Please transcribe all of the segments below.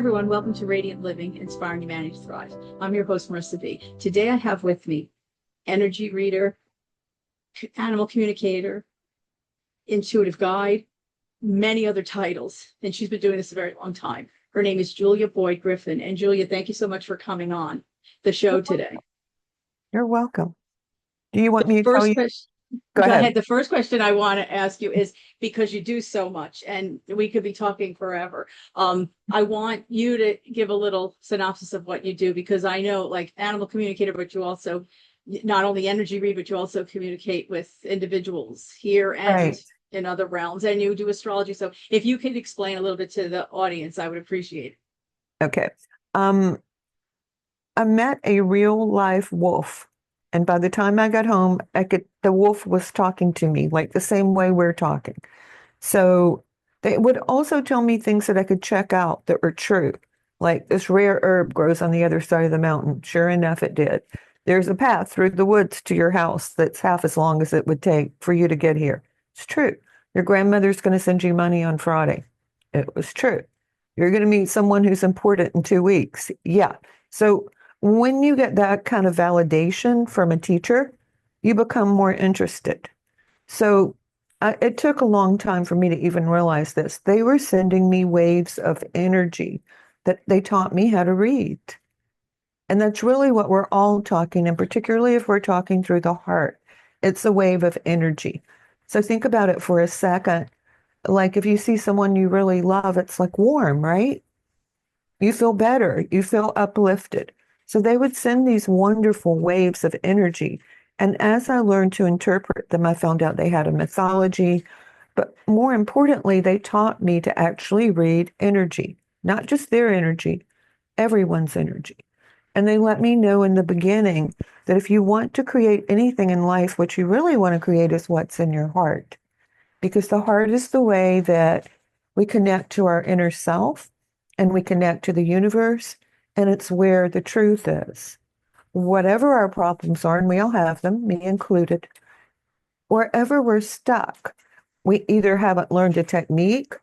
everyone, welcome to Radiant Living, Inspiring Humanity to Thrive. I'm your host, Marisa B. Today I have with me energy reader, animal communicator, intuitive guide, many other titles, and she's been doing this a very long time. Her name is Julia Boyd Griffin. And Julia, thank you so much for coming on the show today. You're welcome. Do you want The me to tell first you? question, Go ahead. The first question I want to ask you is, because you do so much and we could be talking forever. I want you to give a little synopsis of what you do, because I know, like, animal communicator, but you also not only energy read, but you also communicate with individuals here and Right. in other realms, and you do astrology. So if you could explain a little bit to the audience, I would appreciate it. Okay. I met a real life wolf. And by the time I got home, the wolf was talking to me like the same way we're talking. So they would also tell me things that I could check out that were true. Like, this rare herb grows on the other side of the mountain. Sure enough, it did. There's a path through the woods to your house that's half as long as it would take for you to get here. It's true. Your grandmother's going to send you money on Friday. It was true. You're going to meet someone who's important in 2 weeks. Yeah. So when you get that kind of validation from a teacher, you become more interested. So it took a long time for me to even realize this. They were sending me waves of energy that they taught me how to read. And that's really what we're all talking, and particularly if we're talking through the heart, it's a wave of energy. So think about it for a second. Like, if you see someone you really love, it's like warm, right? You feel better, you feel uplifted. So they would send these wonderful waves of energy. And as I learned to interpret them, I found out they had a mythology. But more importantly, they taught me to actually read energy, not just their energy, everyone's energy. And they let me know in the beginning that if you want to create anything in life, what you really want to create is what's in your heart. Because the heart is the way that we connect to our inner self and we connect to the universe, and it's where the truth is. Whatever our problems are, and we all have them, me included, wherever we're stuck, we either haven't learned a technique,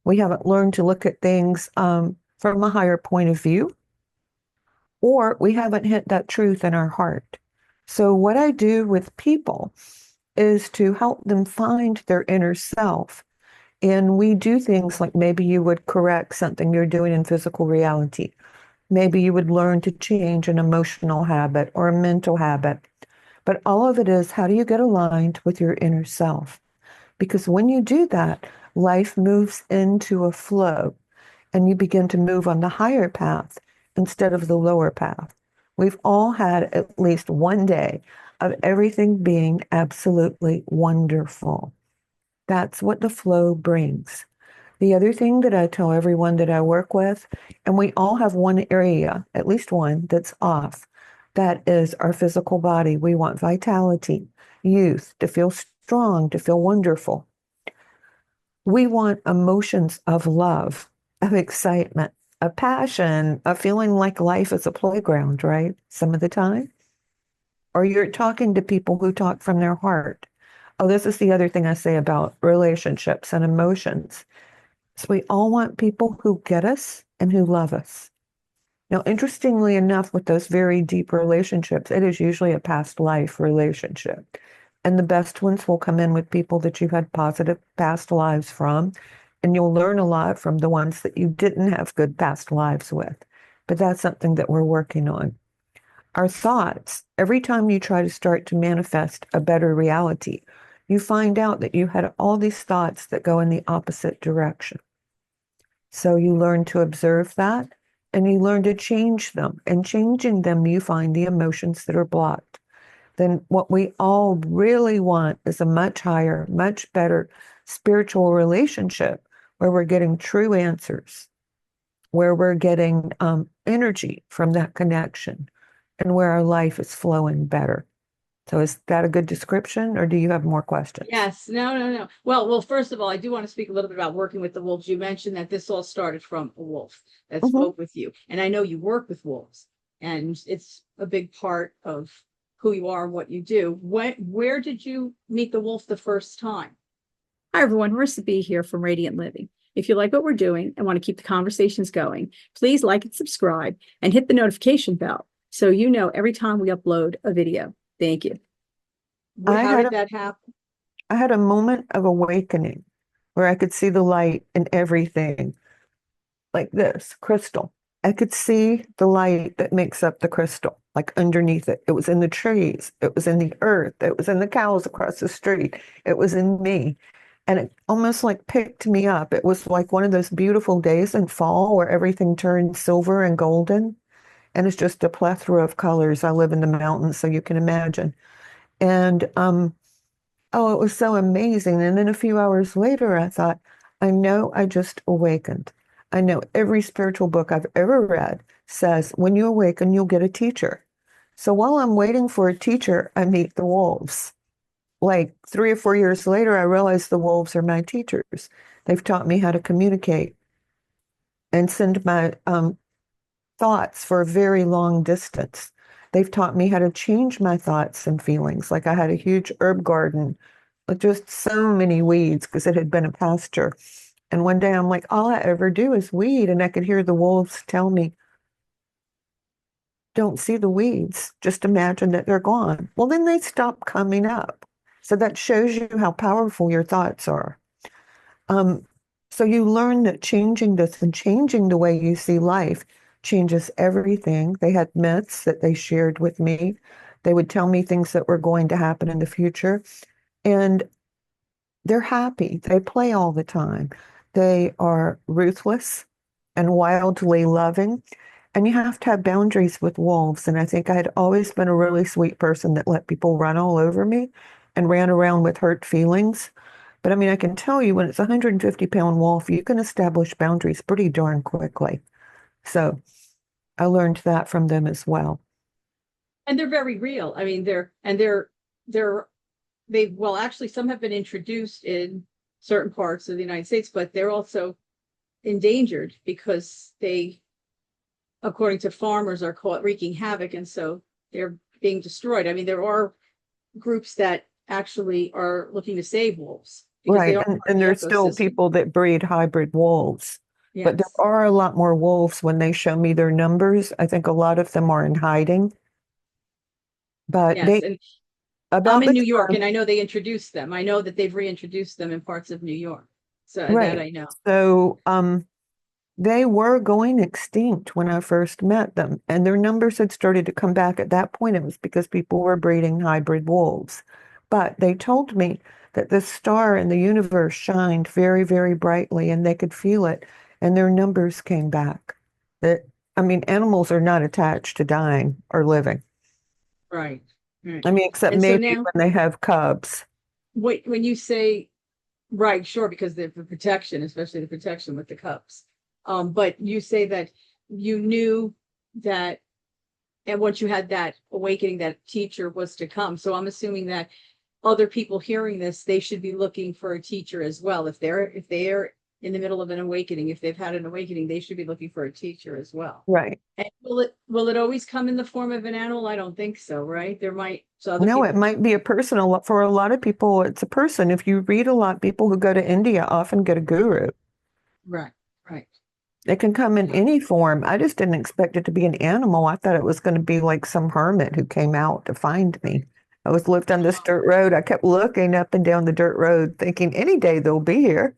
we haven't learned to look at things from a higher point of view, or we haven't hit that truth in our heart. So what I do with people is to help them find their inner self. And we do things like, maybe you would correct something you're doing in physical reality. Maybe you would learn to change an emotional habit or a mental habit. But all of it is, how do you get aligned with your inner self? Because when you do that, life moves into a flow and you begin to move on the higher path instead of the lower path. We've all had at least one day of everything being absolutely wonderful. That's what the flow brings. The other thing that I tell everyone that I work with, and we all have one area, at least one, that's off. That is our physical body. We want vitality, youth, to feel strong, to feel wonderful. We want emotions of love, of excitement, of passion, of feeling like life is a playground, right? Some of the time. Or you're talking to people who talk from their heart. Oh, this is the other thing I say about relationships and emotions. So we all want people who get us and who love us. Now, interestingly enough, with those very deep relationships, it is usually a past life relationship. And the best ones will come in with people that you've had positive past lives from. And you'll learn a lot from the ones that you didn't have good past lives with. But that's something that we're working on. Our thoughts, every time you try to start to manifest a better reality, you find out that you had all these thoughts that go in the opposite direction. So you learn to observe that and you learn to change them. And changing them, you find the emotions that are blocked. Then what we all really want is a much higher, much better spiritual relationship where we're getting true answers, where we're getting energy from that connection, and where our life is flowing better. So is that a good description, or do you have more questions? Yes. No. Well, first of all, I do want to speak a little bit about working with the wolves. You mentioned that this all started from a wolf that Mhm. spoke with you. And I know you work with wolves, and it's a big part of who you are and what you do. Where did you meet the wolf the first time? Hi, everyone. Marisa B here from Radiant Living. If you like what we're doing and want to keep the conversations going, please like and subscribe and hit the notification bell so you know every time we upload a video. Thank you. How did that happen? I had a moment of awakening where I could see the light in everything, like this crystal. I could see the light that makes up the crystal, like underneath it. It was in the trees, it was in the earth, it was in the cows across the street, it was in me. And it almost like picked me up. It was like one of those beautiful days in fall where everything turns silver and golden. And it's just a plethora of colors. I live in the mountains, so you can imagine. And oh, it was so amazing. And then a few hours later, I thought, I know I just awakened. I know every spiritual book I've ever read says when you awaken, you'll get a teacher. So while I'm waiting for a teacher, I meet the wolves. Like 3 or 4 years later, I realized the wolves are my teachers. They've taught me how to communicate and send my thoughts for a very long distance. They've taught me how to change my thoughts and feelings. Like I had a huge herb garden with just so many weeds because it had been a pasture. And one day I'm like, all I ever do is weed. And I could hear the wolves tell me, don't see the weeds, just imagine that they're gone. Well, then they stop coming up. So that shows you how powerful your thoughts are. So you learn that changing this and changing the way you see life changes everything. They had myths that they shared with me. They would tell me things that were going to happen in the future. And they're happy. They play all the time. They are ruthless and wildly loving. And you have to have boundaries with wolves. And I think I had always been a really sweet person that let people run all over me and ran around with hurt feelings. But I mean, I can tell you when it's a 150-pound wolf, you can establish boundaries pretty darn quickly. So I learned that from them as well. And they're very real. I mean, well, actually, some have been introduced in certain parts of the United States, but they're also endangered because they, according to farmers, are caught wreaking havoc, and so they're being destroyed. I mean, there are groups that actually are looking to save wolves because they Right. are part of And the there's still ecosystem. people that breed hybrid wolves. But there Yes. are a lot more wolves when they show me their numbers. I think a lot of them are in hiding. But Yes. And I'm about in the New York, time, and I know they introduced them. I know that they've reintroduced them in parts of New York. So that right. I know. So they were going extinct when I first met them, and their numbers had started to come back. At that point, it was because people were breeding hybrid wolves. But they told me that the star in the universe shined very, very brightly, and they could feel it, and their numbers came back. That, I mean, animals are not attached to dying or living. Right. Right. I mean, except And so maybe now, when they have cubs. when you say right, sure, because the protection, especially the protection with the cups. But you say that you knew that, and once you had that awakening, that teacher was to come. So I'm assuming that other people hearing this, they should be looking for a teacher as well. If they're in the middle of an awakening, if they've had an awakening, they should be looking for a teacher as well. Right. And will it always come in the form of an animal? I don't think so, right? There might, so other No, it people. might be a person. For a lot of people, it's a person. If you read a lot, people who go to India often get a guru. Right, right. It can come in any form. I just didn't expect it to be an animal. I thought it was going to be like some hermit who came out to find me. I was lived on this dirt road. I kept looking up and down the dirt road, thinking any day they'll be here.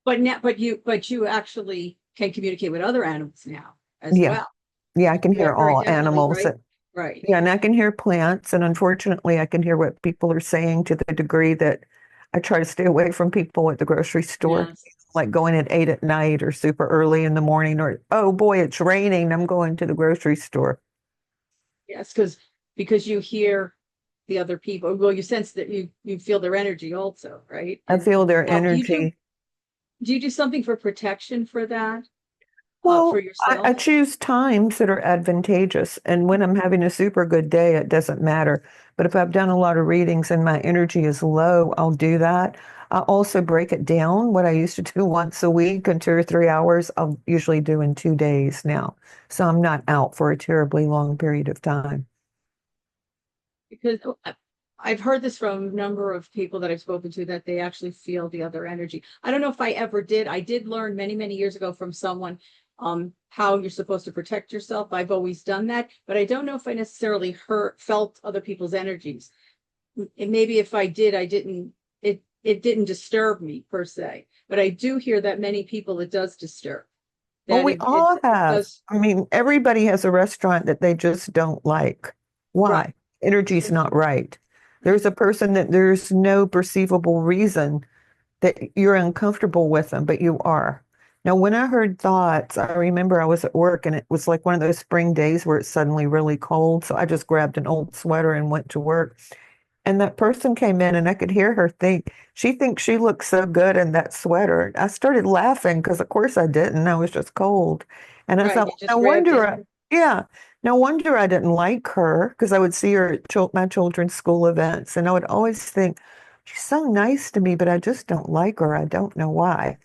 But now, but you actually can communicate with other animals now as Yeah, well. yeah, I can Yeah, hear very all definitely, animals. right? Right. Yeah, and I can hear plants, and unfortunately, I can hear what people are saying to the degree that I try to stay away from people at the grocery store, Yes. like going at 8 at night or super early in the morning, or oh boy, it's raining, I'm going to the grocery store. Yes, because you hear the other people. Well, you sense that you feel their energy also, right? I And feel their do you do energy. do you do something for protection for that? For Well, I yourself? choose times that are advantageous. And when I'm having a super good day, it doesn't matter. But if I've done a lot of readings and my energy is low, I'll do that. I also break it down. What I used to do once a week in 2 or 3 hours, I'll usually do in 2 days now. So I'm not out for a terribly long period of time. Because I've heard this from a number of people that I've spoken to, that they actually feel the other energy. I don't know if I ever did. I did learn many, many years ago from someone how you're supposed to protect yourself. I've always done that, but I don't know if I necessarily felt other people's energies. And maybe if I did, it didn't disturb me per se. But I do hear that many people it does disturb. Well, That we all it have. does. I mean, everybody has a restaurant that they just don't like. Right. Why? Energy's not right. There's a person that there's no perceivable reason that you're uncomfortable with them, but you are. Now, when I heard thoughts, I remember I was at work and it was like one of those spring days where it's suddenly really cold. So I just grabbed an old sweater and went to work. And that person came in and I could hear her think, she thinks she looks so good in that sweater. I started laughing because of course I didn't. I was just cold. And I Right. thought, You well, just no grabbed wonder it. yeah, no wonder I didn't like her because I would see her at my children's school events and I would always think, she's so nice to me, but I just don't like her. I don't know why.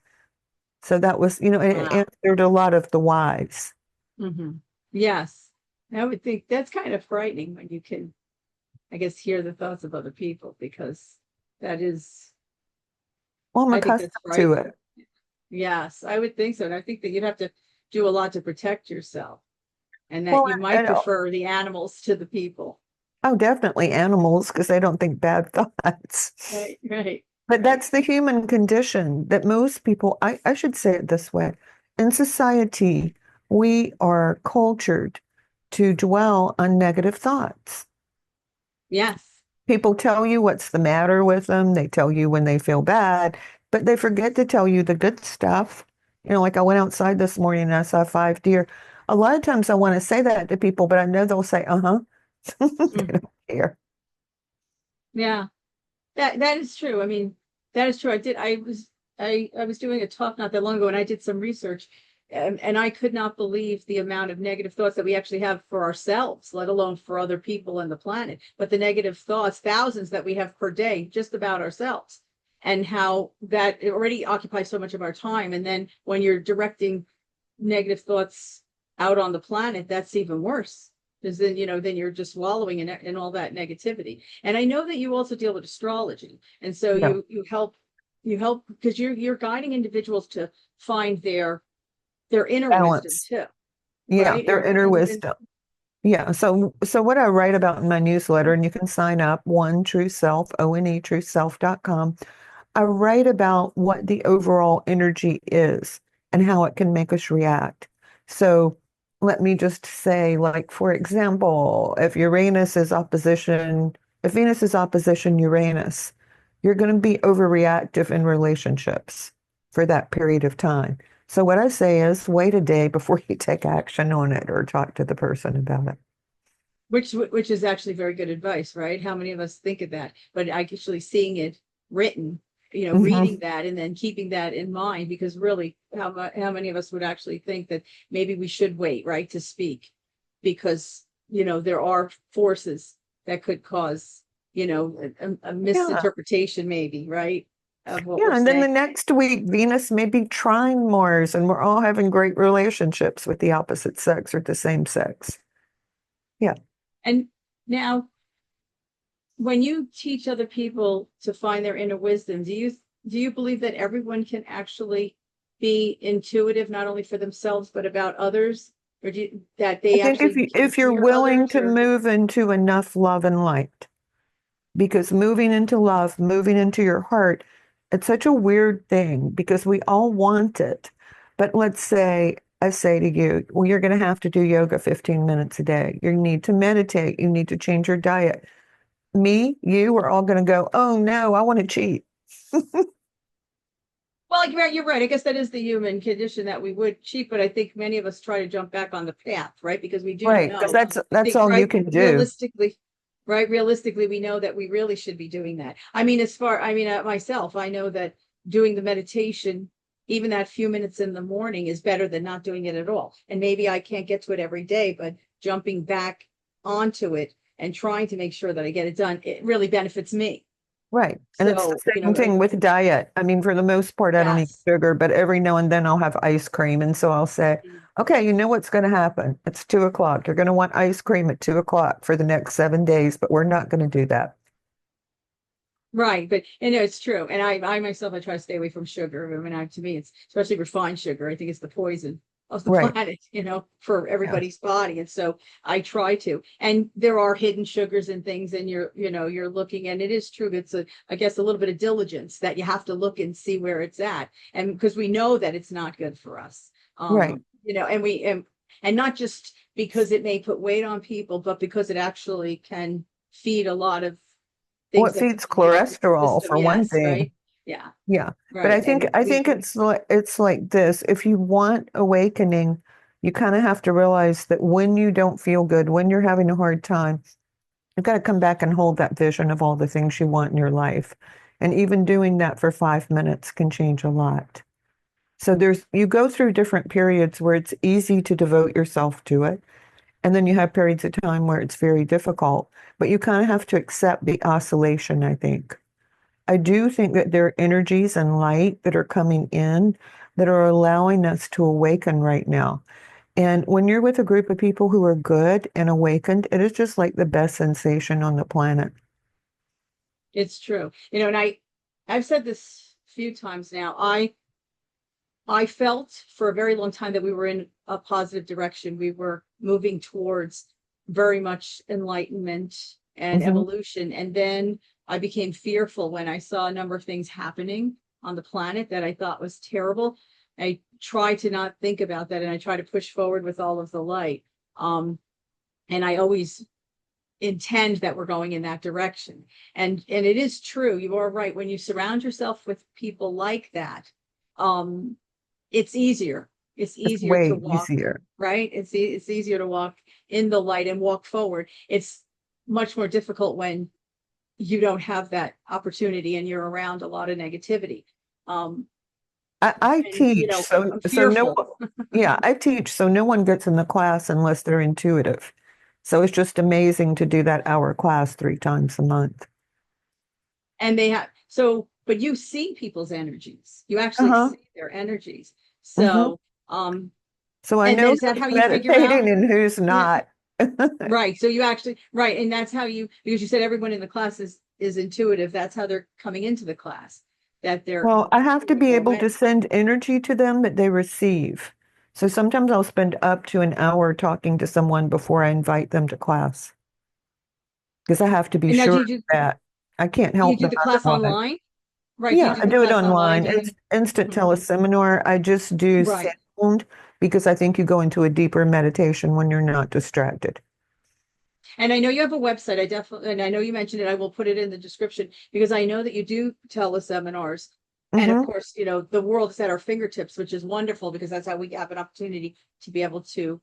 So that was, it Wow. answered a lot of the whys. Hmm. Yes. I would think that's kind of frightening when you can, I guess, hear the thoughts of other people, because that is, Well, I'm I think accustomed that's to frightening. it. Yes, I would think so. And I think that you'd have to do a lot to protect yourself, and that Well, you might and, prefer the animals to the people. oh, definitely animals because they don't think bad thoughts. Right, right, But right. that's the human condition that most people, I should say it this way. In society, we are cultured to dwell on negative thoughts. Yes. People tell you what's the matter with them. They tell you when they feel bad, but they forget to tell you the good stuff. Like I went outside this morning and I saw 5 deer. A lot of times I want to say that to people, but I know they'll say, uh-huh. They Mhm. don't care. Yeah, that is true. I mean, that is true. I was doing a talk not that long ago, and I did some research, and I could not believe the amount of negative thoughts that we actually have for ourselves, let alone for other people and the planet. But the negative thoughts, thousands that we have per day, just about ourselves, and how that it already occupies so much of our time. And then when you're directing negative thoughts out on the planet, that's even worse. Because then you're just wallowing in all that negativity. And I know that you also deal with astrology, and so Yeah. you help because you're guiding individuals to find their inner wisdom Balance. too, Yeah, right? their inner And wisdom. Yeah. So what I write about in my newsletter, and you can sign up, One True Self, onetrueself.com. I write about what the overall energy is and how it can make us react. So let me just say, like, for example, if Venus is opposition Uranus, you're going to be overreactive in relationships for that period of time. So what I say is wait a day before you take action on it or talk to the person about it. which is actually very good advice, right? How many of us think of that? But actually seeing it written, reading Mhm. that and then keeping that in mind, because really, how many of us would actually think that maybe we should wait, right, to speak, because there are forces that could cause a Yeah. misinterpretation, maybe, right, of what we're Yeah, and then saying. the next week, Venus may be trine Mars, and we're all having great relationships with the opposite sex or the same sex. Yeah, And now, when you teach other people to find their inner wisdom, do you believe that everyone can actually be intuitive, not only for themselves but about others, or that I they think actually can if you're hear willing others, to or move into enough love and light, because moving into love, moving into your heart, it's such a weird thing because we all want it. But let's say I say to you, well, you're going to have to do yoga 15 minutes a day. You need to meditate. You need to change your diet. Me, you are all going to go, oh no, I want to cheat. well, you're right. I guess that is the human condition, that we would cheat, but I think many of us try to jump back on the path, right? Because we do Right, because know, I that's think, all you right, can do. realistically, right, realistically, we know that we really should be doing that. I mean, myself, I know that doing the meditation, even that few minutes in the morning, is better than not doing it at all. And maybe I can't get to it every day, but jumping back onto it and trying to make sure that I get it done, it really benefits me. Right. And it's the So, same thing with diet. I mean, for the most part, I don't eat yes. sugar, but every now and then I'll have ice cream. And so I'll say, okay, you know what's going to happen? It's 2 o'clock. You're going to want ice cream at 2 o'clock for the next 7 days, but we're not going to do that. Right, but it's true. And I myself, I try to stay away from sugar. I mean, to me, it's especially refined sugar. I think it's the poison of the Right. planet, for Yeah. everybody's body. And so I try to. And there are hidden sugars and things, and you're looking, and it is true. It's I guess, a little bit of diligence that you have to look and see where it's at, and because we know that it's not good for us. Right. And not just because it may put weight on people, but because it actually can feed a lot of Well, things it that feeds go wrong with the cholesterol system. for one Yes, thing. right. Yeah, Yeah. But right. And I we think it's like this. If you want awakening, you kind of have to realize that when you don't feel good, when you're having a hard time, you've got to come back and hold that vision of all the things you want in your life. And even doing that for 5 minutes can change a lot. So you go through different periods where it's easy to devote yourself to it. And then you have periods of time where it's very difficult, but you kind of have to accept the oscillation, I think. I do think that there are energies and light that are coming in that are allowing us to awaken right now. And when you're with a group of people who are good and awakened, it is just like the best sensation on the planet. It's true. And I've said this a few times now. I felt for a very long time that we were in a positive direction. We were moving towards very much enlightenment and Hmm. evolution. And then I became fearful when I saw a number of things happening on the planet that I thought was terrible. I try to not think about that, and I try to push forward with all of the light. And I always intend that we're going in that direction. And it is true. You are right. When you surround yourself with people like that, um, it's easier. It's It's easier to way walk, easier. right? It's easier to walk in the light and walk forward. It's much more difficult when you don't have that opportunity and you're around a lot of negativity. Um, I and teach, I'm so no, fearful. yeah, I teach, so no one gets in the class unless they're intuitive. So it's just amazing to do that hour class 3 times a month. And but you see people's energies. You actually Uh-huh. see their energies. Hmm. So, um, So I and then know is that who's how you figure out? meditating and who's Yeah, not. right. So you actually, right. And that's how because you said everyone in the class is intuitive. That's how they're coming into the class, that they're Well, I have to be they're able aware. to send energy to them that they receive. So sometimes I'll spend up to an hour talking to someone before I invite them to class because I have to be And now sure of that. I can't do you help do them the class otherwise. online? Right. Do you Yeah, do I the do it class online? online. Do It's you? instant Mhm. teleseminar. I just do Right. sound because I think you go into a deeper meditation when you're not distracted. And I know you have a website. And I know you mentioned it. I will put it in the description because I know that you do teleseminars. And of Hmm. course, the world is at our fingertips, which is wonderful because that's how we have an opportunity to be able to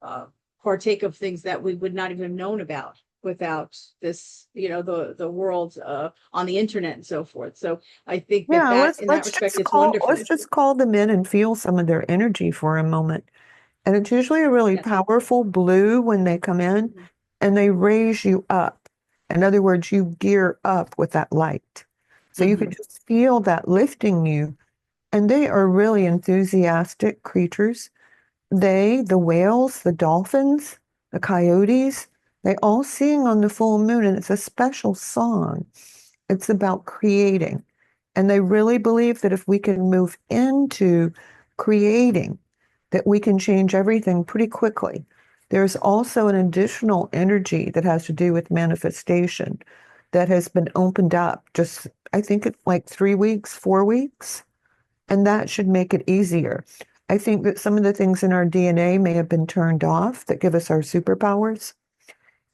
uh, partake of things that we would not even have known about without this, the world on the internet and so forth. So I think that Yeah, in that respect, it's wonderful. let's just call them in and feel some of their energy for a moment. And it's usually a really Yes. powerful blue when they come in Mhm. and they raise you up. In other words, you gear up with that light. So you can Mhm. just feel that lifting you. And they are really enthusiastic creatures. The whales, the dolphins, the coyotes, they all sing on the full moon, and it's a special song. It's about creating. And they really believe that if we can move into creating, that we can change everything pretty quickly. There's also an additional energy that has to do with manifestation that has been opened up just, I think it's like 3 weeks, 4 weeks, and that should make it easier. I think that some of the things in our DNA may have been turned off that give us our superpowers.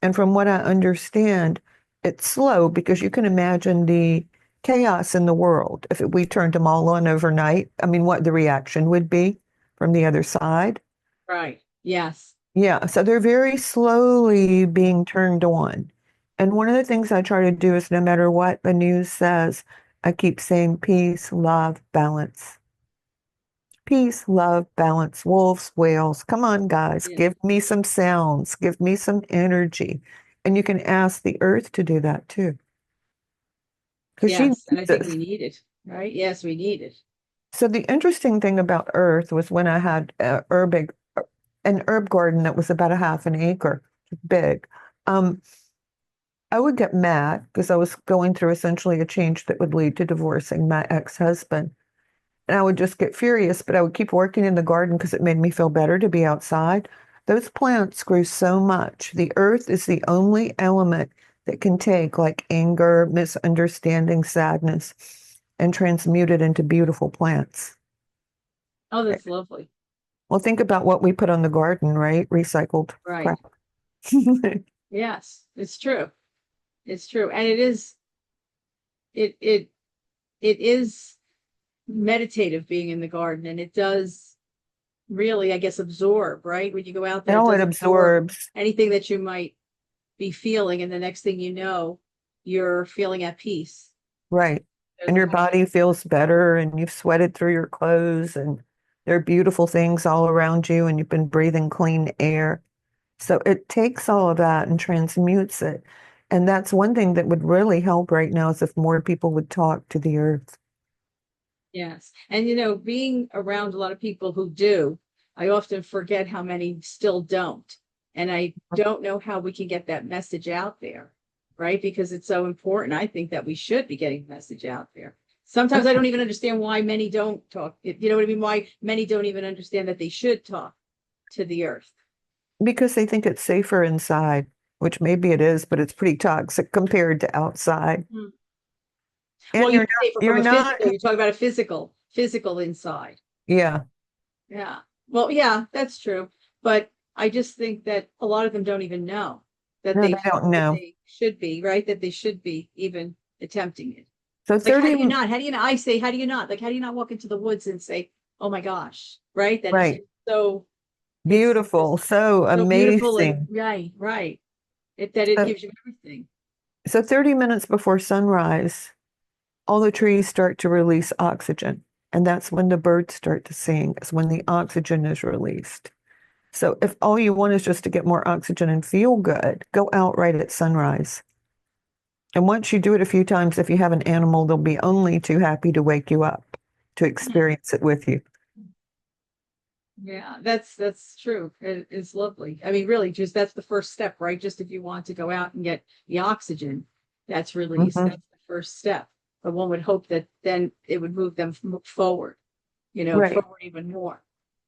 And from what I understand, it's slow because you can imagine the chaos in the world if we turned them all on overnight. I mean, what the reaction would be from the other side. Right. Yes. Yeah, so they're very slowly being turned on. And one of the things I try to do is no matter what the news says, I keep saying peace, love, balance. Peace, love, balance, wolves, whales. Come on, guys, Yeah. give me some sounds, give me some energy. And you can ask the earth to do that too, because she Yes. And I needs think us. we need it. Right. Yes, we need it. So the interesting thing about earth was when I had an herb garden that was about a half an acre, big. Um, I would get mad because I was going through essentially a change that would lead to divorcing my ex-husband. And I would just get furious, but I would keep working in the garden because it made me feel better to be outside. Those plants grew so much. The earth is the only element that can take like anger, misunderstanding, sadness, and transmute it into beautiful plants. Oh, that's lovely. Well, think about what we put on the garden, right? Recycled Right. crap. Yes, it's true. It's true. And it it it is meditative being in the garden, and it does really, I guess, absorb, right? When you go out there, it No, it does absorb absorbs. anything that you might be feeling, and the next thing you know, you're feeling at peace. Right. There's And a your whole body feels better and you've sweated through your clothes and there are beautiful things all around you and you've been breathing clean air. So it takes all of that and transmutes it. And that's one thing that would really help right now is if more people would talk to the earth. Yes. And being around a lot of people who do, I often forget how many still don't. And I don't know how we can get that message out there, right? Because it's so important. I think that we should be getting the message out there. Sometimes I don't even understand why many don't talk. You know what I mean? Why many don't even understand that they should talk to the earth. Because they think it's safer inside, which maybe it is, but it's pretty toxic compared to outside. Hmm. Well, And you say from you're a not, physical, you talk about a physical inside. yeah, Yeah. Well, yeah, that's true. But I just think that a lot of them don't even know that no, they they don't that know. they should be, right? That they should be even attempting it. So Like, how 30, do you not? How do you not? I say, how do you not? Like, how do you not walk into the woods and say, "Oh my gosh," right? That is right, just so it's beautiful, just so so beautiful and amazing. right, right. It So, gives you everything. so 30 minutes before sunrise, all the trees start to release oxygen. And that's when the birds start to sing, is when the oxygen is released. So if all you want is just to get more oxygen and feel good, go out right at sunrise. And once you do it a few times, if you have an animal, they'll be only too happy to wake you up to experience it with you. Yeah, that's true. It's lovely. I mean, really, just that's the first step, right? Just if you want to go out and get the oxygen that's released, Hmm. that's the first step. But one would hope that then it would move them forward, Right. forward even more.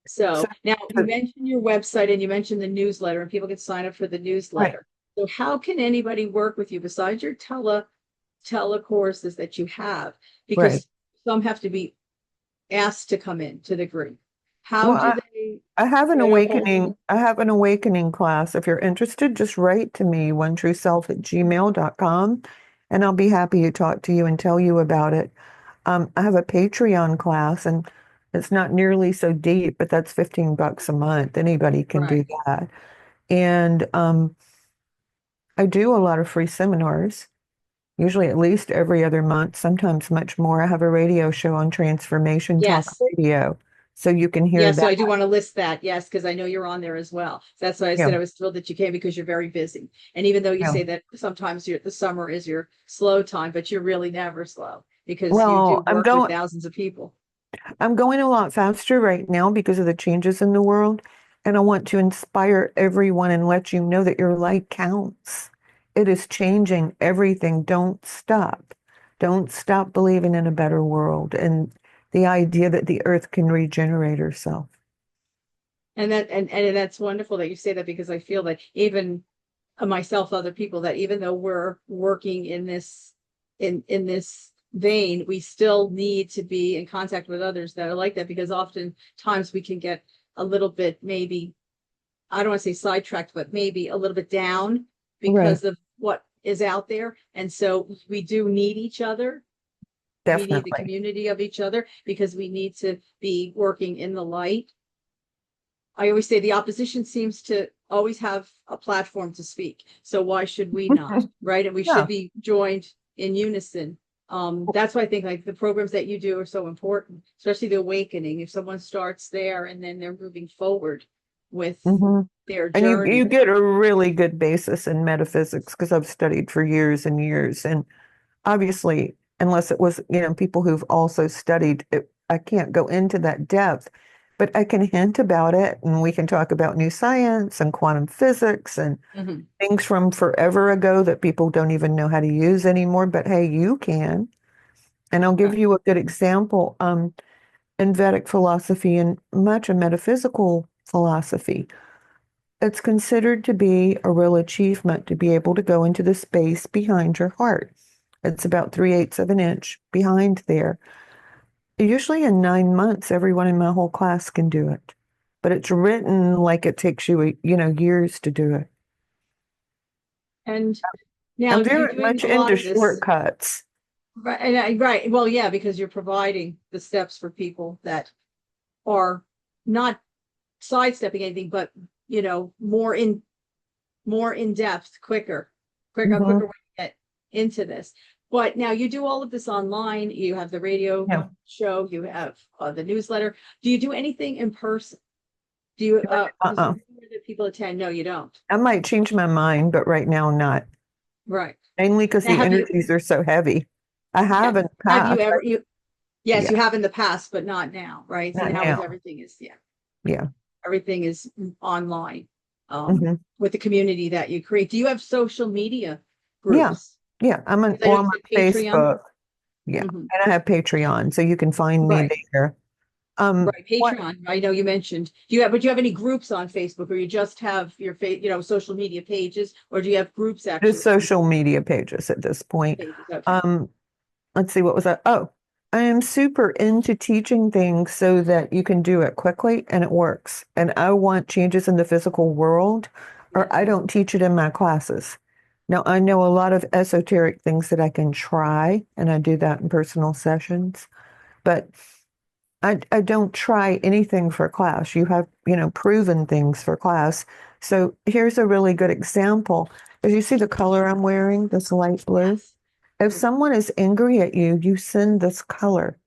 So, So now you so- mentioned your website and you mentioned the newsletter, and people can sign up for the right. newsletter. So how can anybody work with you besides your telecourses that you have? Right. Because some have to be asked to come in to the group. How Well, do they I have an get a hold of you? awakening. I have an awakening class. If you're interested, just write to me, onetrueself@gmail.com, and I'll be happy to talk to you and tell you about it. I have a Patreon class, and it's not nearly so deep, but that's $15 a month. Anybody can do Right. that. And I do a lot of free seminars, usually at least every other month, sometimes much more. I have a radio show on Transformation Talk Yes. Radio, so you can hear Yes. So that. I do want to list that. Yes, because I know you're on there as well. So that's why I said Yeah, I was thrilled that you came because you're very busy. And even though you yeah. say that sometimes the summer is your slow time, but you're really never slow because you Well, do work with thousands of people. I'm going a lot faster right now because of the changes in the world, and I want to inspire everyone and let you know that your light counts. It is changing everything. Don't stop. Don't stop believing in a better world and the idea that the earth can regenerate herself. And that's wonderful that you say that because I feel that even myself, other people, that even though we're working in this vein, we still need to be in contact with others that are like that because oftentimes we can get a little bit maybe I don't want to say sidetracked, but maybe a little bit down Right, because of what is out there. And so we do need each other. We need the definitely. community of each other because we need to be working in the light. I always say the opposition seems to always have a platform to speak. So why should we not? Right. And we should Yeah. be joined in unison. That's why I think like the programs that you do are so important, especially the awakening. If someone starts there and then they're moving forward with Hmm. their And you journey. get a really good basis in metaphysics because I've studied for years and years. And obviously, unless it was, people who've also studied it, I can't go into that depth. but I can hint about it and we can talk about new science and quantum physics and Mhm. things from forever ago that people don't even know how to use anymore. But hey, you can. And I'll give Right. you a good example. In Vedic philosophy and much of metaphysical philosophy, it's considered to be a real achievement to be able to go into the space behind your heart. It's about 3/8 of an inch behind there. Usually in 9 months, everyone in my whole class can do it. But it's written like it takes you, years to do it. And now I'm you're very doing much a lot into of this, shortcuts. right? Right. Well, yeah, because you're providing the steps for people that are not sidestepping anything, but more in depth, a Hmm. quicker way to get into this. But now you do all of this online. You have the radio Yeah. show, you have the newsletter. Do you do anything in person? Do you, because Uh-uh. that people attend? No, you don't. I might change my mind, but right now not. Right. Mainly because Now, the energies are so heavy. I yeah, have in the have you past. ever, yes, Yeah, you have in the past, but not now, right? So not now with now. everything is, yeah, Yeah. everything is online, Hmm. with the community that you create. Do you have social media Yeah. groups? Yeah. Because I know Well, you I'm on said Patreon. Facebook. Yeah. Mhm. And I have Patreon, so you can find me Right. there. Right, What Patreon. I know you mentioned. But do you have any groups on Facebook, or you just have your social media pages, or do you have groups just actually? social media pages at this point. Pages. Okay. Um, let's see, what was that? Oh, I am super into teaching things so that you can do it quickly and it works. And I want changes in the physical world, or Yes. I don't teach it in my classes. Now, I know a lot of esoteric things that I can try, and I do that in personal sessions, but I don't try anything for class. You have, proven things for class. So here's a really good example. As you see the color I'm wearing, this light blue, Yes. if someone is angry at you, you send this color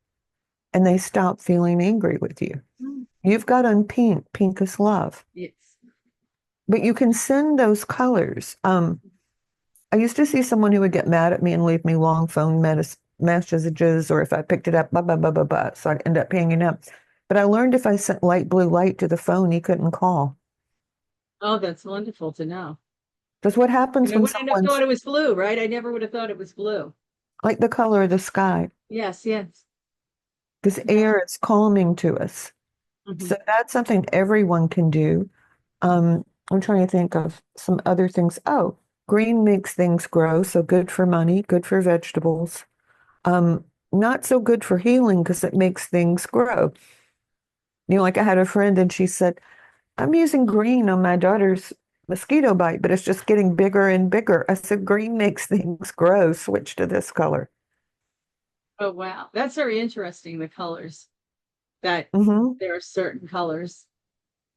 and they stop feeling angry with you. Mm. You've got on pink. Pink is love. Yes. But you can send those colors. I used to see someone who would get mad at me and leave me long phone messages, or if I picked it up, blah, blah, blah, blah, blah. So I'd end up hanging up. But I learned if I sent light blue light to the phone, he couldn't call. Oh, that's wonderful to know. Because what happens And I when wouldn't have someone's thought it was blue, right? I never would have thought it was blue. like the color of the sky? Yes, yes. Because Yeah. air is calming to us. Mhm. So that's something everyone can do. I'm trying to think of some other things. Oh, green makes things grow, so good for money, good for vegetables. Not so good for healing because it makes things grow. Like I had a friend and she said, I'm using green on my daughter's mosquito bite, but it's just getting bigger and bigger. I said, green makes things grow. Switch to this color. Oh, wow. That's very interesting, the colors, that Hmm. there are certain colors,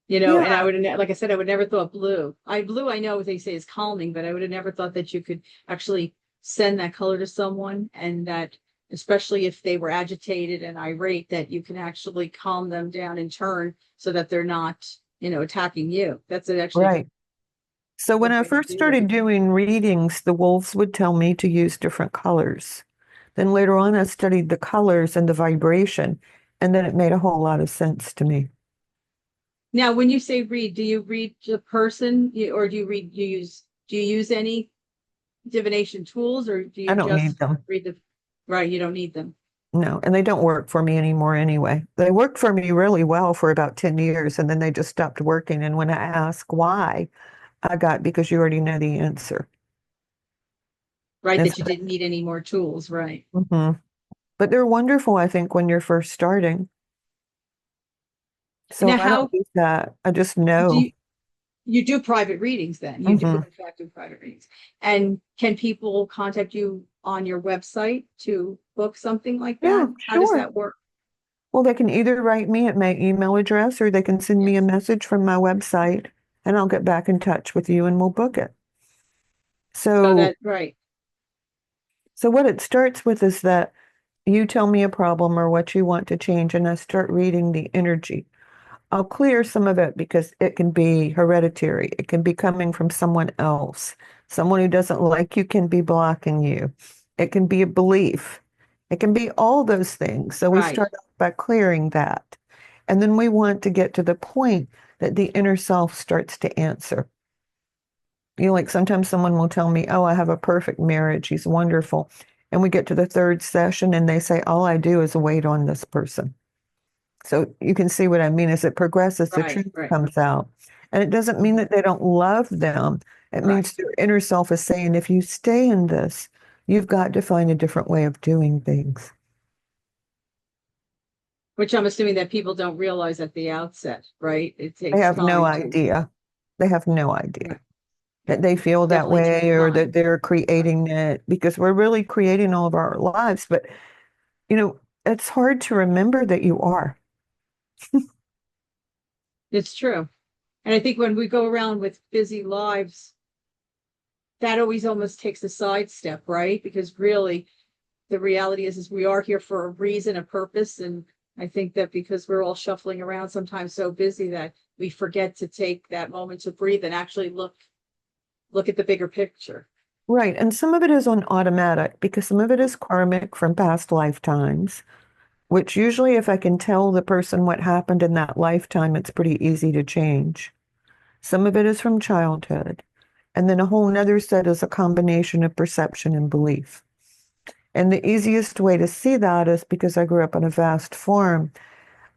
Yeah, and like I said, I would never thought blue. Blue, I know what they say is calming, but I would have never thought that you could actually send that color to someone, and that, especially if they were agitated and irate, that you can actually calm them down in turn so that they're not, attacking you. That's actually a right. So when good I way to first do that. started doing readings, the wolves would tell me to use different colors. Then later on, I studied the colors and the vibration, and then it made a whole lot of sense to me. Now, when you say read, do you read the person, or do you use any divination tools, or do I you don't just need them. read the, right? You don't need them. No, and they don't work for me anymore anyway. They worked for me really well for about 10 years, and then they just stopped working. And when I ask why, I got because you already know the answer. Right, And that so, you didn't need any more tools, right? mhm. But they're wonderful, I think, when you're first starting. So Now, I don't how use that. I just do know. you do private readings then? You do, Hmm. in fact, do private readings. And can people contact you on your website to book something like Yeah, that? How does sure. that work? Well, they can either write me at my email address or they can send me a Yes. message from my website and I'll get back in touch with you and we'll book it. So So, that, right. so what it starts with is that you tell me a problem or what you want to change, and I start reading the energy. I'll clear some of it because it can be hereditary. It can be coming from someone else. Someone who doesn't like you can be blocking you. It can be a belief. It can be all those things. So we Right. start off by clearing that. And then we want to get to the point that the inner self starts to answer. You know, like sometimes someone will tell me, oh, I have a perfect marriage. He's wonderful. And we get to the third session and they say, all I do is wait on this person. So you can see what I mean. As it progresses, the Right, truth right, comes out. And it doesn't mean that they don't love them. It right. means their inner self is saying, if you stay in this, you've got to find a different way of doing things. Which I'm assuming that people don't realize at the outset, right? It They takes have no time to, idea. They have no right, idea that they feel that definitely way takes or time. that they're creating it because we're really creating all of our lives. But, you know, it's hard to remember that you are. It's true. And I think when we go around with busy lives, that always almost takes a sidestep, right? Because really, the reality is we are here for a reason, a purpose. And I think that because we're all shuffling around sometimes so busy that we forget to take that moment to breathe and actually look at the bigger picture. Right. And some of it is on automatic because some of it is karmic from past lifetimes, which usually, if I can tell the person what happened in that lifetime, it's pretty easy to change. Some of it is from childhood. And then a whole nother set is a combination of perception and belief. And the easiest way to see that is because I grew up on a vast farm.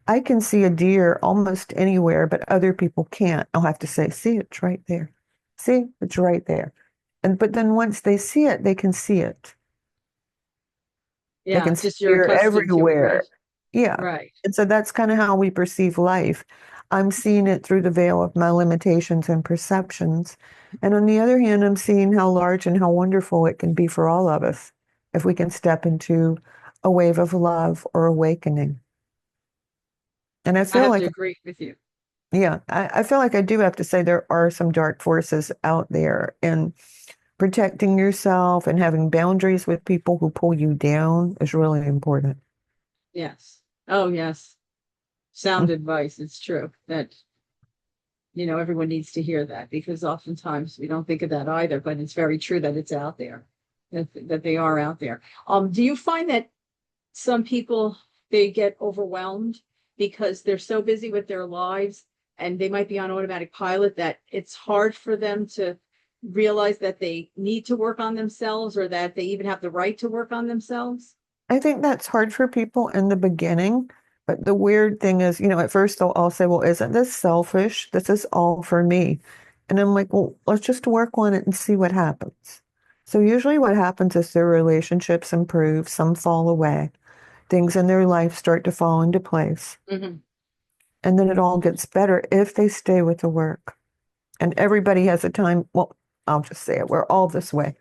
I can see a deer almost anywhere, but other people can't. I'll have to say, see, it's right there. See, it's right there. And but then once they see it, they can see it. They Yeah, can see just you're deer accustomed to it, right? everywhere. Yeah. Right. And so that's kind of how we perceive life. I'm seeing it through the veil of my limitations and perceptions. And on the other hand, I'm seeing how large and how wonderful it can be for all of us if we can step into a wave of love or awakening. And I I feel have to like, agree with you. yeah, I feel like I do have to say there are some dark forces out there, and protecting yourself and having boundaries with people who pull you down is really important. Yes. Oh, yes. Sound advice. It's true that, everyone needs to hear that because oftentimes we don't think of that either, but it's very true that it's out there, that they are out there. Do you find that some people, they get overwhelmed because they're so busy with their lives and they might be on automatic pilot that it's hard for them to realize that they need to work on themselves or that they even have the right to work on themselves? I think that's hard for people in the beginning. But the weird thing is, at first they'll all say, well, isn't this selfish? This is all for me. And I'm like, well, let's just work on it and see what happens. So usually what happens is their relationships improve, some fall away, things in their life start to fall into place. Mhm. And then it all gets better if they stay with the work. And everybody has a time. Well, I'll just say it. We're all this way.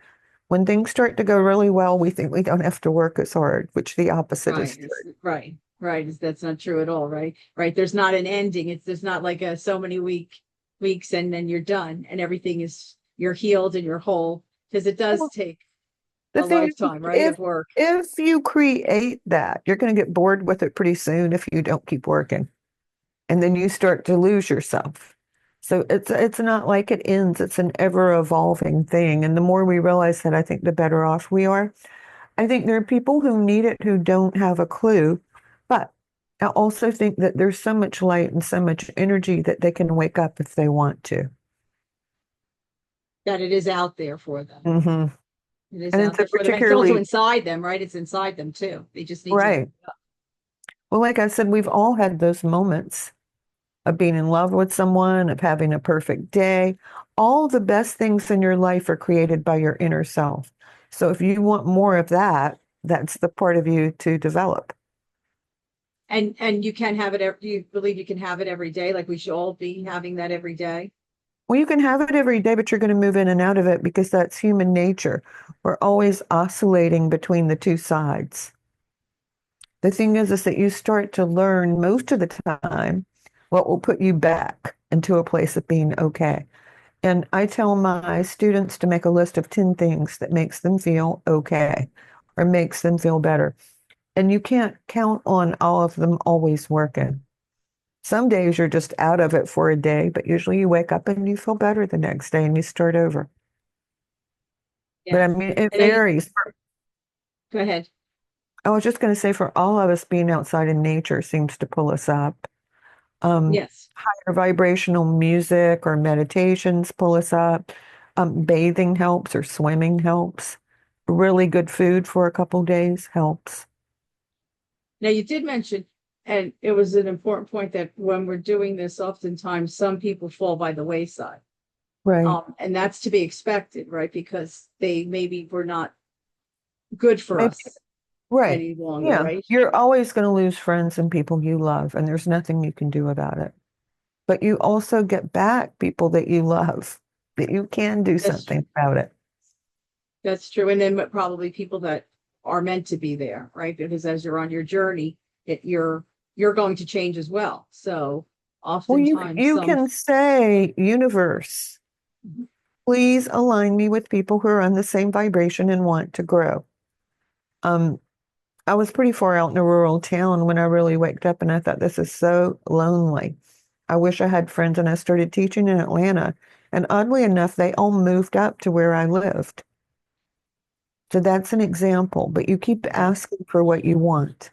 When things start to go really well, we think we don't have to work as hard, which the opposite is Right. true. Right. That's not true at all. Right. Right. There's not an ending. There's not like a so many weeks and then you're done and everything is you're healed and you're whole because it does Well, take the a thing is, lifetime, right, of work. if you create that, you're going to get bored with it pretty soon if you don't keep working, and then you start to lose yourself. So it's not like it ends. It's an ever evolving thing, and the more we realize that, I think the better off we are. I think there are people who need it who don't have a clue, but I also think that there's so much light and so much energy that they can wake up if they want to. That it is out there for them. Hmm. It is And out it's a there for them. And it's also particularly inside them, right? It's inside them too. They just need to. right. Well, like I said, we've all had those moments of being in love with someone, of having a perfect day. All the best things in your life are created by your inner self. So if you want more of that, that's the part of you to develop. And you can have it. Do you believe you can have it every day? Like we should all be having that every day. Well, you can have it every day, but you're going to move in and out of it because that's human nature. We're always oscillating between the two sides. The thing is that you start to learn most of the time what will put you back into a place of being okay. And I tell my students to make a list of 10 things that makes them feel okay or makes them feel better. And you can't count on all of them always working. Some days you're just out of it for a day, but usually you wake up and you feel better the next day and you start over. But I Yes. mean, it And I varies. go ahead. I was just going to say for all of us, being outside in nature seems to pull us up. Yes. Higher vibrational music or meditations pull us up. Bathing helps or swimming helps. Really good food for a couple days helps. Now you did mention, and it was an important point, that when we're doing this, oftentimes some people fall by the wayside. Right. And that's to be expected, right? Because they maybe were not good for Maybe, us right. any longer, Yeah. right? You're always going to lose friends and people you love, and there's nothing you can do about it. But you also get back people that you love, that you can do That's something about it. that's true. And then probably people that are meant to be there, right? Because as you're on your journey, you're going to change as well. So Well, oftentimes you some can say, universe, please align me with people who are on the same vibration and want to grow. Um, I was pretty far out in a rural town when I really waked up and I thought, this is so lonely. I wish I had friends, and I started teaching in Atlanta. And oddly enough, they all moved up to where I lived. So that's an example, but you keep asking for what you want.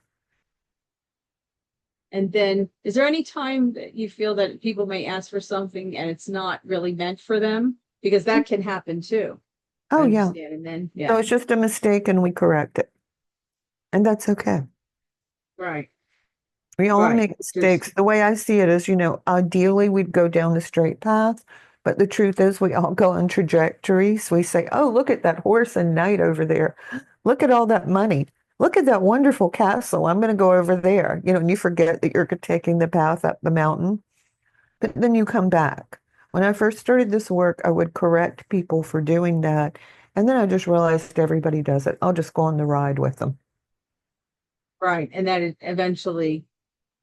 And then, is there any time that you feel that people may ask for something and it's not really meant for them? Because that can happen too. I Oh, yeah. understand. And then, So yeah, it's just a mistake and we correct it. And that's okay. right, We all right. make Just mistakes. The way I see it is, ideally we'd go down the straight path, but the truth is we all go on trajectories. We say, oh, look at that horse and knight over there. Look at all that money. Look at that wonderful castle. I'm going to go over there. And you forget that you're taking the path up the mountain, but then you come back. When I first started this work, I would correct people for doing that. And then I just realized everybody does it. I'll just go on the ride with them. right. And that eventually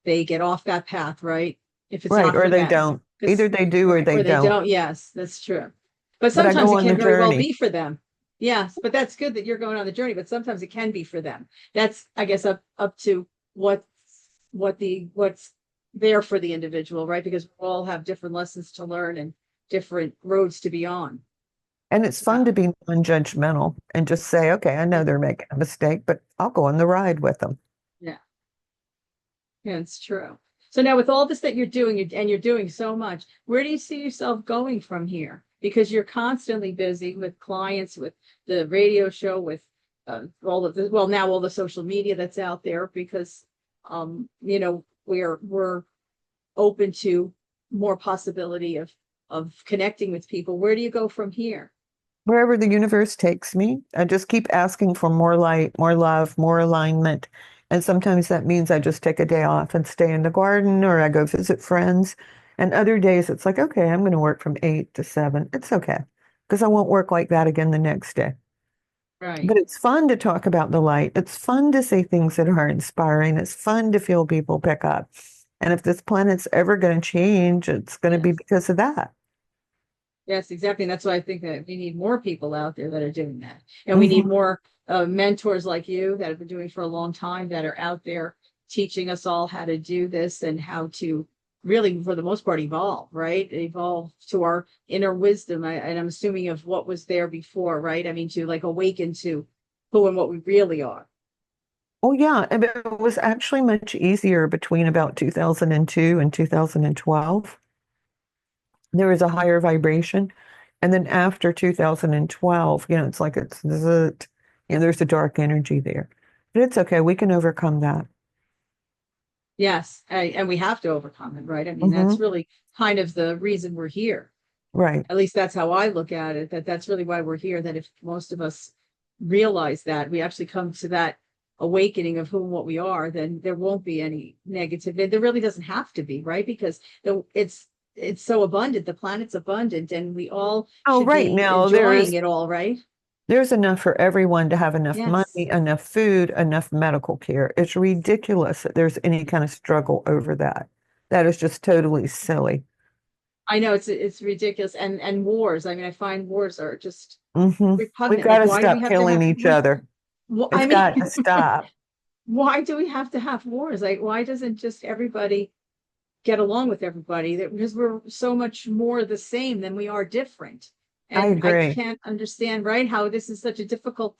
they get off that path, right? If it's Right. not Or for they them. don't. Because Either they do or right, they or they don't. don't. Yes, that's true. But But I sometimes go it on the can very well journey. be for them. Yes, but that's good that you're going on the journey, but sometimes it can be for them. That's, I guess, up to what's there for the individual, right? Because we all have different lessons to learn and different roads to be on. And it's fun Yeah. to be non-judgmental and just say, okay, I know they're making a mistake, but I'll go on the ride with them. Yeah. Yeah, it's true. So now with all this that you're doing, and you're doing so much, where do you see yourself going from here? Because you're constantly busy with clients, with the radio show, with all of the, well, now all the social media that's out there, because we're open to more possibility of connecting with people. Where do you go from here? Wherever the universe takes me, I just keep asking for more light, more love, more alignment. And sometimes that means I just take a day off and stay in the garden or I go visit friends. And other days it's like, okay, I'm going to work from 8 to 7. It's okay because I won't work like that again the next day. Right. But it's fun to talk about the light. It's fun to say things that are inspiring. It's fun to feel people pick up. And if this planet's ever going to change, it's going to be Yes. because of that. Yes, exactly. And that's why I think that we need more people out there that are doing that. And we need Mhm. more mentors like you that have been doing for a long time, that are out there teaching us all how to do this and how to really, for the most part, evolve, right? Evolve to our inner wisdom. And I'm assuming of what was there before, right? I mean, to like awaken to who and what we really are. Oh, yeah. And it was actually much easier between about 2002 and 2012. There was a higher vibration. And then after 2012, it's like there's a dark energy there. But it's okay. We can overcome that. Yes. And we have to overcome it, right? I mean, that's Hmm. really kind of the reason we're here. Right. At least that's how I look at it, that's really why we're here. That if most of us realize that we actually come to that awakening of who and what we are, then there won't be any negative. There really doesn't have to be, right? Because it's so abundant, the planet's abundant, and we all Oh, should right be now enjoying it all, right? there's enough for everyone to have enough Yes. money, enough food, enough medical care. It's ridiculous that there's any kind of struggle over that. That is just totally silly. I know it's ridiculous. And wars, I mean, I find wars are just We've repugnant. got Like, to why do we stop have to killing have each other. well, I It's mean, got to stop. why do we have to have wars? Like, why doesn't just everybody get along with everybody? Because we're so much more the same than we are different. I And I agree. can't understand, right, how this is such a difficult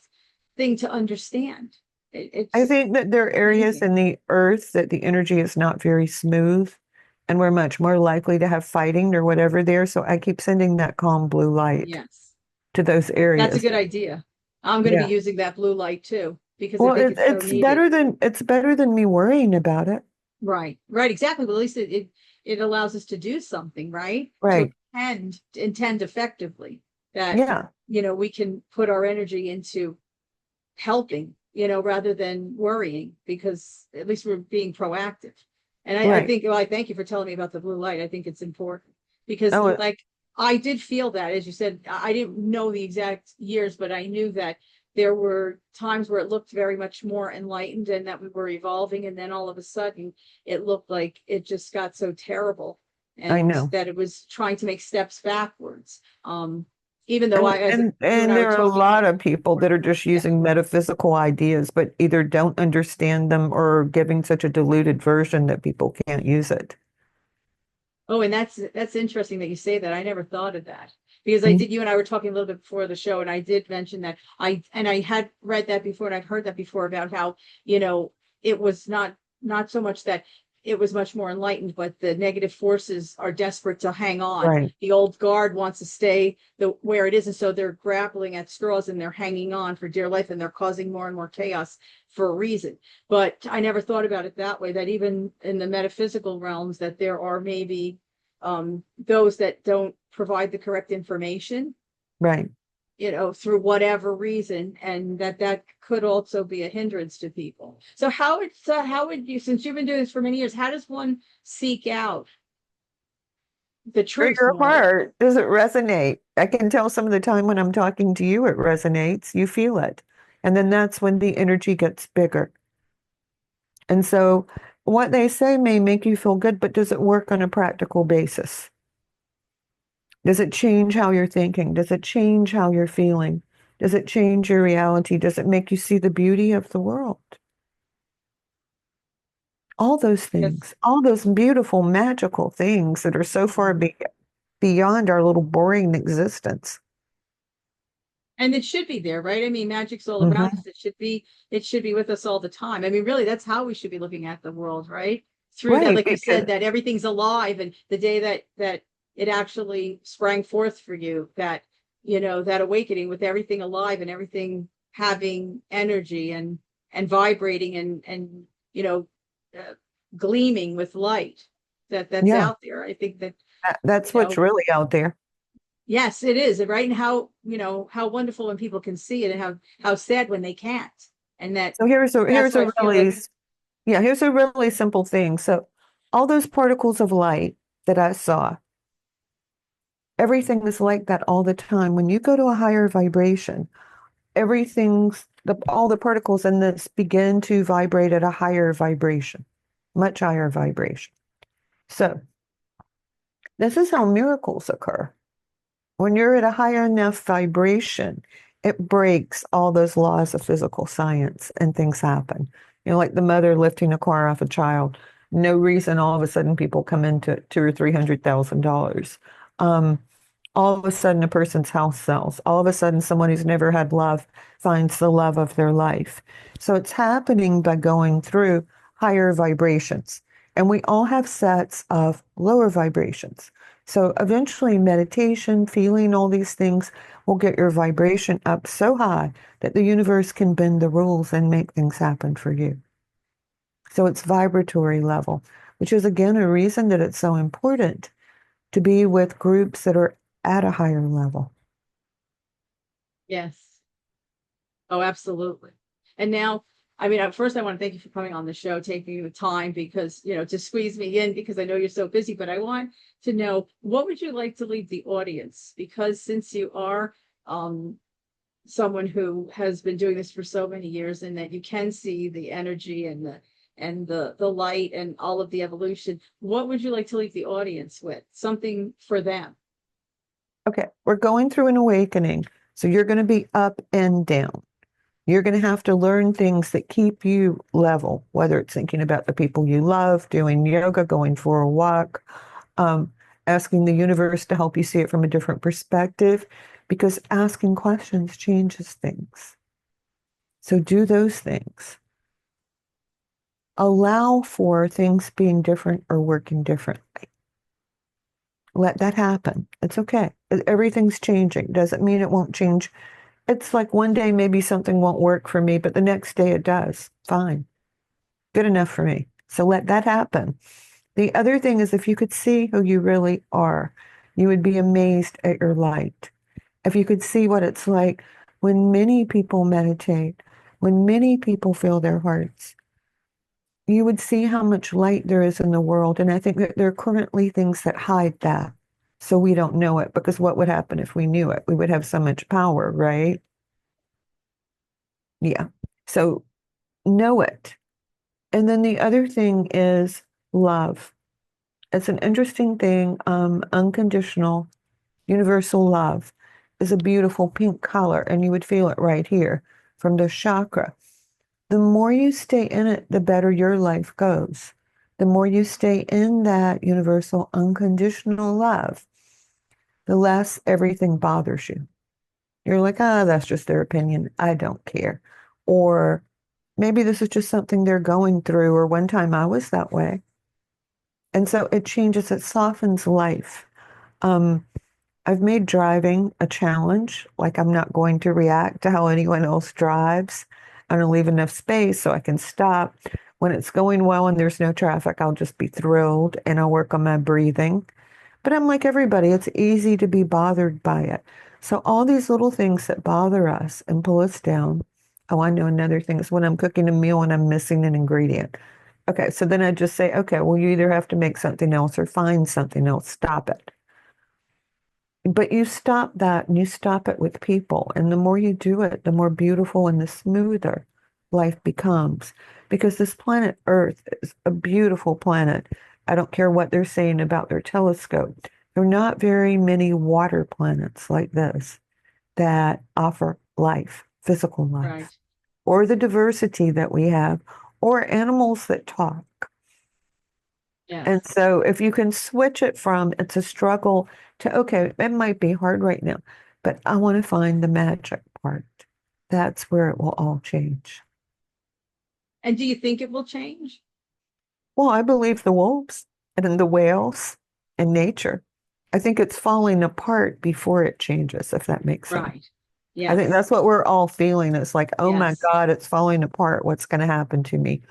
thing to understand. I It's think that there are areas amazing. in the earth that the energy is not very smooth. and we're much more likely to have fighting or whatever there. So I keep sending that calm blue light Yes. to those That's a areas. good idea. I'm going to be Yeah. using that blue light too, because I Well, think it's so needed. it's better than me worrying about it. Right. Right. Exactly. But at least it allows us to do something, right? To Right. intend effectively that, Yeah. we can put our energy into helping, rather than worrying, because at least we're being proactive. And I Right. think, well, I thank you for telling me about the blue light. I think it's important because, Oh, like, I did feel that, as you said, I didn't know the exact years, but I knew that there were times where it looked very much more enlightened and that we were evolving. And then all of a sudden, it looked like it just got so terrible I and know. that it was trying to make steps backwards. Even though And, as and you and and I were there are a talking lot of people before, that are just yeah. using metaphysical ideas, but either don't understand them or giving such a diluted version that people can't use it. Oh, and that's interesting that you say that. I never thought of that because I Mhm. did. You and I were talking a little bit before the show, and I did mention that I had read that before, and I've heard that before about how it was not so much that it was much more enlightened, but the negative forces are desperate to hang on. Right. The old guard wants to stay where it is, and so they're grappling at straws and they're hanging on for dear life, and they're causing more and more chaos for a reason. But I never thought about it that way, that even in the metaphysical realms, that there are maybe those that don't provide the correct information, Right. through whatever reason, and that could also be a hindrance to people. So how would you, since you've been doing this for many years, how does one seek out the Or truth your more? heart, does it resonate? I can tell some of the time when I'm talking to you, it resonates. You feel it. And then that's when the energy gets bigger. And so what they say may make you feel good, but does it work on a practical basis? Does it change how you're thinking? Does it change how you're feeling? Does it change your reality? Does it make you see the beauty of the world? All those Yes. things, all those beautiful, magical things that are so far Mhm. beyond our little boring existence. And it should be there, right? I mean, magic's all around Hmm. us. It should be with us all the time. I mean, really, that's how we should be looking at the world, right? Through that, Right, like you because said, that everything's alive, and the day that it actually sprang forth for you, that awakening with everything alive and everything having energy and vibrating and uh, gleaming with light, that's yeah, out there. I think that that's you what's know really out there. Yes, it is, right? And how wonderful when people can see it, and how sad when they can't. And So that's what I feel like. here's a really simple thing. So all those particles of light that I saw, everything is like that all the time. When you go to a higher vibration, all the particles in this begin to vibrate at a higher vibration, much higher vibration. So this is how miracles occur. When you're at a higher enough vibration, it breaks all those laws of physical science and things happen. Like the mother lifting a car off a child. No reason all of a sudden people come into two or $300,000. All of a sudden a person's house sells. All of a sudden someone who's never had love finds the love of their life. So it's happening by going through higher vibrations. And we all have sets of lower vibrations. So eventually meditation, feeling all these things will get your vibration up so high that the universe can bend the rules and make things happen for you. So it's vibratory level, which is again a reason that it's so important to be with groups that are at a higher level. Yes. Oh, absolutely. And now, I mean, at first, I want to thank you for coming on the show, taking the time because, to squeeze me in because I know you're so busy. But I want to know, what would you like to leave the audience? Because since you are um, someone who has been doing this for so many years, and that you can see the energy and the light and all of the evolution, what would you like to leave the audience with? Something for them. Okay, we're going through an awakening. So you're going to be up and down. You're going to have to learn things that keep you level, whether it's thinking about the people you love, doing yoga, going for a walk, um, asking the universe to help you see it from a different perspective, because asking questions changes things. So do those things. Allow for things being different or working differently. Let that happen. It's okay. Everything's changing. Doesn't mean it won't change. It's like one day maybe something won't work for me, but the next day it does. Fine. Good enough for me. So let that happen. The other thing is if you could see who you really are, you would be amazed at your light. If you could see what it's like when many people meditate, when many people feel their hearts, you would see how much light there is in the world. And I think that there are currently things that hide that. So we don't know it, because what would happen if we knew it? We would have so much power, right? Yeah. So know it. And then the other thing is love. It's an interesting thing. Unconditional, universal love is a beautiful pink color, and you would feel it right here from the chakra. The more you stay in it, the better your life goes. The more you stay in that universal unconditional love, the less everything bothers you. You're like, ah, that's just their opinion. I don't care. Or maybe this is just something they're going through, or one time I was that way. And so it changes, it softens life. Um, I've made driving a challenge. Like, I'm not going to react to how anyone else drives. I'm going to leave enough space so I can stop. When it's going well and there's no traffic, I'll just be thrilled and I'll work on my breathing. But I'm like everybody, it's easy to be bothered by it. So all these little things that bother us and pull us down. Oh, I know another thing is when I'm cooking a meal and I'm missing an ingredient. Okay, so then I just say, okay, well, you either have to make something else or find something else. Stop it. But you stop that and you stop it with people. And the more you do it, the more beautiful and the smoother life becomes. Because this planet Earth is a beautiful planet. I don't care what they're saying about their telescope. There are not very many water planets like this that offer life, physical Right. life, or the diversity that we have, or animals that talk. And Yes. so if you can switch it from it's a struggle to, okay, it might be hard right now, but I want to find the magic part. That's where it will all change. And do you think it will change? Well, I believe the wolves and then the whales and nature. I think it's falling apart before it changes, if that makes sense. Right. I think Yes. that's what we're all feeling. It's like, oh my Yes. God, it's falling apart. What's going to happen to me?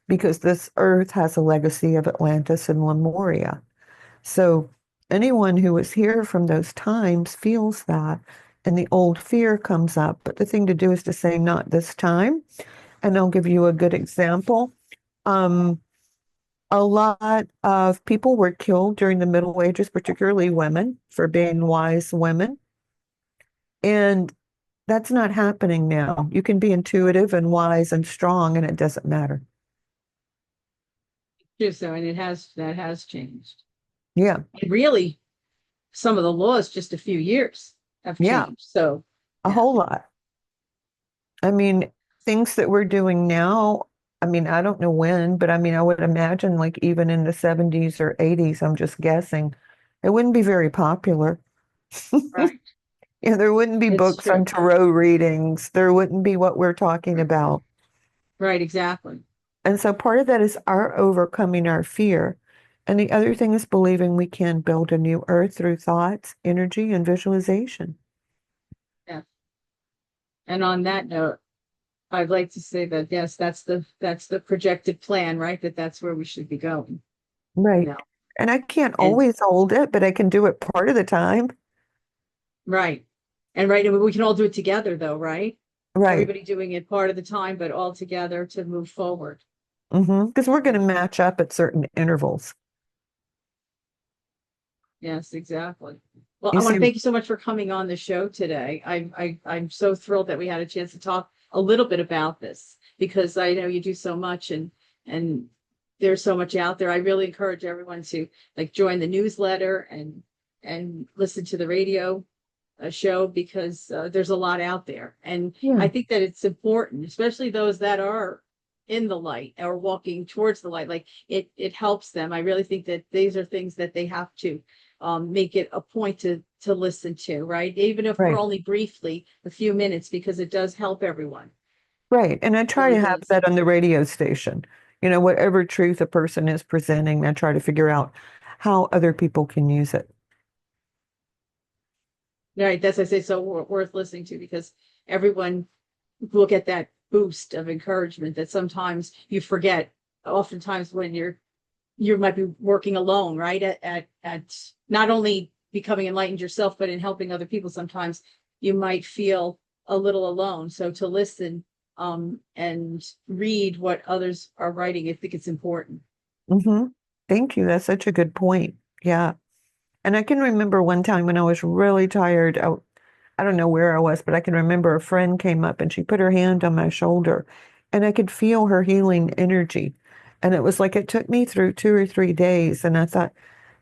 Because this earth has a legacy of Atlantis and Lemuria. So anyone who was here from those times feels that, and the old fear comes up. But the thing to do is to say, not this time. And I'll give you a good example. Um, a lot of people were killed during the Middle Ages, particularly women, for being wise women. And that's not happening now. You can be intuitive and wise and strong, and it doesn't matter. True. So, and that has changed. Yeah, And really, some of the laws just a few years have yeah, changed. So, a yeah. whole lot. I mean, things that we're doing now, I mean, I don't know when, but I mean, I would imagine like even in the 70s or 80s, I'm just guessing, it wouldn't be very popular. Right. Yeah, there wouldn't be It's books on true. tarot readings. There wouldn't be what we're talking about. Right. Exactly. And so part of that is our overcoming our fear. And the other thing is believing we can build a new earth through thoughts, energy, and visualization. Yeah. And on that note, I'd like to say that yes, that's the projected plan, right? That's where we should be going, you Right. know. And I can't And always hold it, but I can do it part of the time. right. And right, and we can all do it together though, right? Right. Everybody doing it part of the time, but all together to move forward. Because we're going to match up at certain intervals. Yes, exactly. Well, I You want see, to thank you so much for coming on the show today. I'm so thrilled that we had a chance to talk a little bit about this because I know you do so much and there's so much out there. I really encourage everyone to like join the newsletter and listen to the radio show because there's a lot out there. And yeah, I think that it's important, especially those that are in the light or walking towards the light. Like it helps them. I really think that these are things that they have to make it a point to listen to, right? Even if we're right, only briefly a few minutes, because it does help everyone. right. And I It try really to have does. that on the radio station. whatever truth a person is presenting, I try to figure out how other people can use it. Right. That's, I say, so worth listening to, because everyone will get that boost of encouragement that sometimes you forget. Oftentimes when you might be working alone, right? At not only becoming enlightened yourself, but in helping other people, sometimes you might feel a little alone. So to listen and read what others are writing, I think it's important. Hmm. Thank you. That's such a good point. Yeah. And I can remember one time when I was really tired. I don't know where I was, but I can remember a friend came up and she put her hand on my shoulder and I could feel her healing energy. And it was like it took me through 2 or 3 days. And I thought,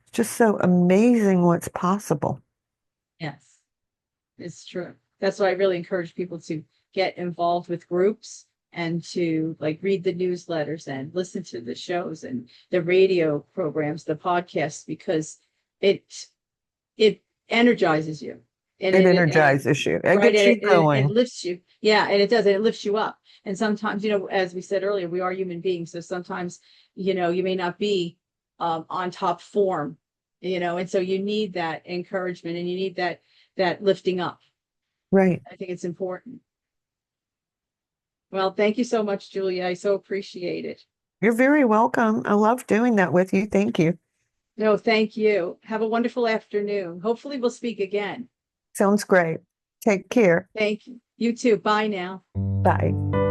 it's just so amazing what's possible. Yes, it's true. That's why I really encourage people to get involved with groups and to like read the newsletters and listen to the shows and the radio programs, the podcasts, because it it energizes you and It and energizes you. It right, gets and you it going. lifts you. Yeah, and it does, and it lifts you up. And sometimes, as we said earlier, we are human beings, so sometimes, you may not be on top form, and so you need that encouragement and you need that lifting up. Right. I think it's important. Well, thank you so much, Julia. I so appreciate it. You're very welcome. I love doing that with you. Thank you. No, thank you. Have a wonderful afternoon. Hopefully we'll speak again. Sounds great. Take care. Thank you. You too. Bye now. Bye.